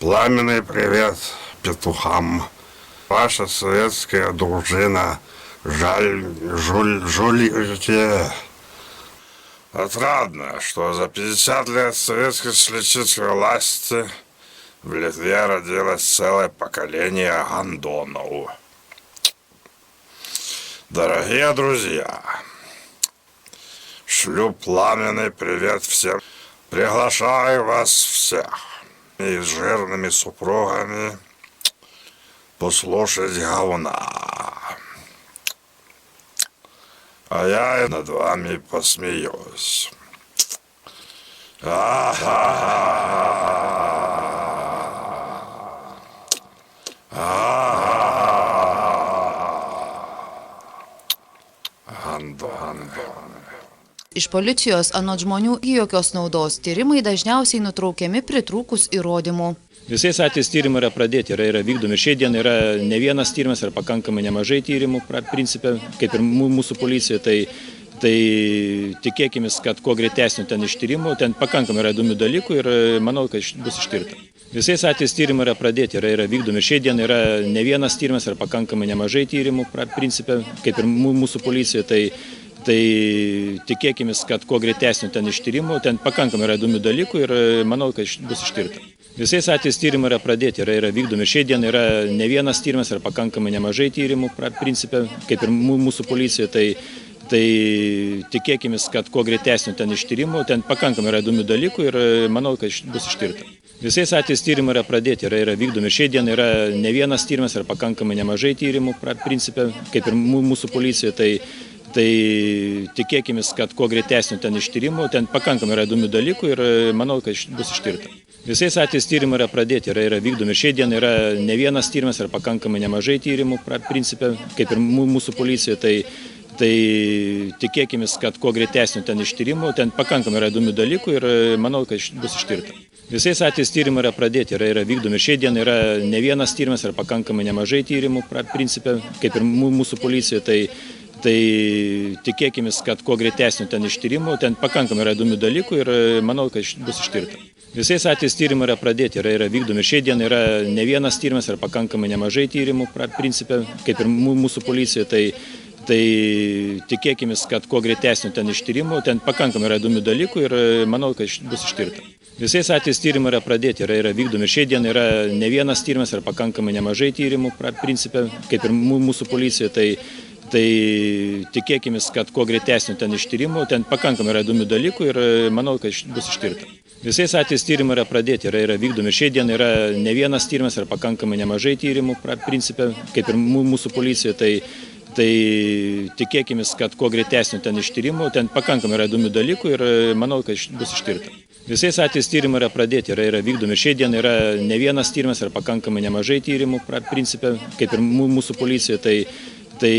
Пламенный привет петухам. Ваша советская дружина. Жулите. Отрадно, что за 50 лет советской сличительской власти в Литве родилось целое поколение гондонов. Дорогие друзья, шлю пламенный привет всем. Приглашаю вас всех и с жирными супругами послушать говна. А я над вами посмеюсь. Iš policijos anot žmonių jokios naudos. Tyrimai dažniausiai nutraukiami pritrūkus įrodymų. Visais atvejais tyrimai yra pradėti, yra vykdomi. Šiai dienai yra ne vienas tyrimas, yra pakankamai nemažai tyrimų, principė, kaip ir mūsų policijoje. Tai tikėkime, kad kuo greitesnių ten ištyrimų, ten pakankamai yra įdomių dalykų ir manau, kad bus ištirta. Visais atvejais tyrimai yra pradėti, yra vykdomi. Šiai dienai yra ne vienas tyrimas, yra pakankamai nemažai tyrimų, principė, kaip ir mūsų policijoje. Tai tikėkime, kad kuo greitesnių ten ištyrimų, ten pakankamai yra įdomių dalykų ir manau, kad bus ištirta. Visais atvejais tyrimai yra pradėti, yra vykdomi. Šiai dienai yra ne vienas tyrimas, yra pakankamai nemažai tyrimų, principė, kaip ir mūsų policijoje. Tai tikėkime, kad kuo greitesnių ten ištyrimų, ten pakankamai yra įdomių dalykų ir manau, kad bus ištirta. Visais atvejais tyrimai yra pradėti, yra vykdomi. Šiai dienai yra ne vienas tyrimas, yra pakankamai nemažai tyrimų, principė, kaip ir mūsų policijoje. Tai tikėkime, kad kuo greitesnių ten ištyrimų, ten pakankamai yra įdomių dalykų ir manau, kad bus ištirta. Visais atvejais tyrimai yra pradėti, yra vykdomi. Šiai dienai yra ne vienas tyrimas, yra pakankamai nemažai tyrimų, principė, kaip ir mūsų policijoje. Tai tikėkime, kad kuo greitesnių ten ištyrimų, ten pakankamai yra įdomių dalykų ir manau, kad bus ištirta. Visais atvejais tyrimai yra pradėti, yra vykdomi. Šiai dienai yra ne vienas tyrimas, yra pakankamai nemažai tyrimų, principė, kaip ir mūsų policijoje. Tai tikėkime, kad kuo greitesnių ten ištyrimų, ten pakankamai yra įdomių dalykų ir manau, kad bus ištirta. Visais atvejais tyrimai yra pradėti, yra vykdomi. Šiai dienai yra ne vienas tyrimas, yra pakankamai nemažai tyrimų, principė, kaip ir mūsų policijoje. Tai tikėkime, kad kuo greitesnių ten ištyrimų, ten pakankamai yra įdomių dalykų ir manau, kad bus ištirta. Visais atvejais tyrimai yra pradėti, yra vykdomi. Šiai dienai yra ne vienas tyrimas, yra pakankamai nemažai tyrimų, principė, kaip ir mūsų policijoje. Tai tikėkime, kad kuo greitesnių ten ištyrimų, ten pakankamai yra įdomių dalykų ir manau, kad bus ištirta. Visais atvejais tyrimai yra pradėti, yra vykdomi. Šiai dienai yra ne vienas tyrimas, yra pakankamai nemažai tyrimų, principė, kaip ir mūsų policijoje. Tai tikėkime, kad kuo greitesnių ten ištyrimų, ten pakankamai yra įdomių dalykų ir manau, kad bus ištirta. Visais atvejais tyrimai yra pradėti, yra vykdomi. Šiai dienai yra ne vienas tyrimas, yra pakankamai nemažai tyrimų, principė, kaip ir mūsų policijoje. Tai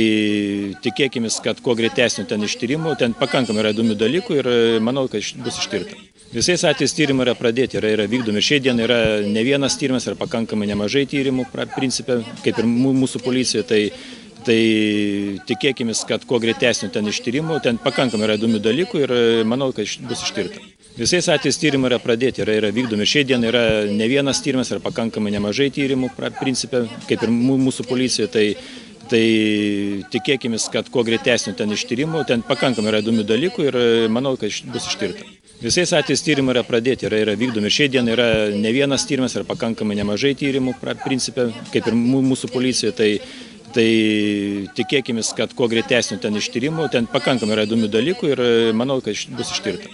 tikėkime, kad kuo greitesnių ten ištyrimų, ten pakankamai yra įdomių dalykų ir manau, kad bus ištirta. Visais atvejais tyrimai yra pradėti, yra vykdomi. Šiai dienai yra ne vienas tyrimas, yra pakankamai nemažai tyrimų, principė, kaip ir mūsų policijoje. Tai tikėkime, kad kuo greitesnių ten ištyrimų, ten pakankamai yra įdomių dalykų ir manau, kad bus ištirta. Visais atvejais tyrimai yra pradėti, yra vykdomi. Šiai dienai yra ne vienas tyrimas, yra pakankamai nemažai tyrimų, principė, kaip ir mūsų policijoje. Tai tikėkime, kad kuo greitesnių ten ištyrimų, ten pakankamai yra įdomių dalykų ir manau, kad bus ištirta. Visais atvejais tyrimai yra pradėti, yra vykdomi. Šiai dienai yra ne vienas tyrimas, yra pakankamai nemažai tyrimų, principė, kaip ir mūsų policijoje. Tai tikėkime, kad kuo greitesnių ten ištyrimų, ten pakankamai yra įdomių dalykų ir manau, kad bus ištirta.